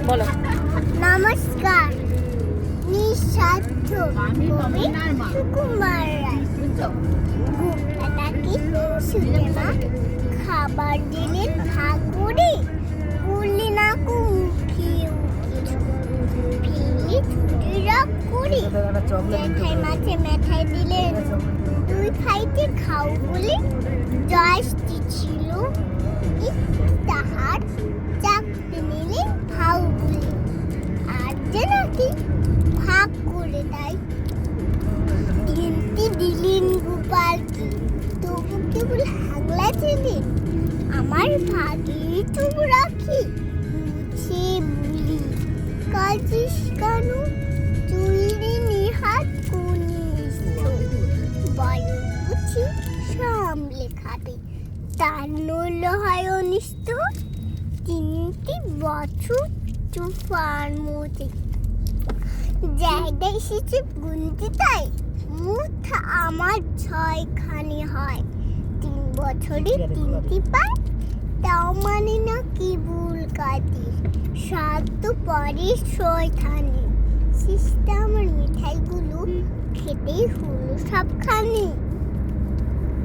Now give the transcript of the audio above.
বলো। নমস্কার। নিঃস্বার্থ কবি সুকুমার রায়। ঘুমটাকে সুদেমা খাবার দিলেন ভাগ করে, বললেন না মুখে ফেলে ছুটে রাগ করে। জ্যাঠাই মাঝে মেঠাই দিলেন, তুই খাইতে খাও বলে। জয়ষ্টি ছিল তাহার, চাকরি নিলেন ভাও বলে। আর যে নাকি ভাগ করে দেয়, তিনটি দিলেন গোপালকে, তবু কেবল হাগলা ছিলেন। আমার ভাগে তবু রাখি মুছে বলি, কাজিস কেন চুইরে নিহাত কনিষ্ঠ। বয়স বুঝি সামলে খাবে, তার নইল হয় অনিষ্ট। তিনটি বছর তুফান মতে জায়গা এসেছে গুনতে, তাই মুঠ আমার 6খানি হয়। 3 বছরে 3টি পায়, তাও মানে না কি ভুল কাটি। 7 তো পরে 6খানি, শেষটা আমার মিঠাইগুলো খেতেই হলো সবখানি।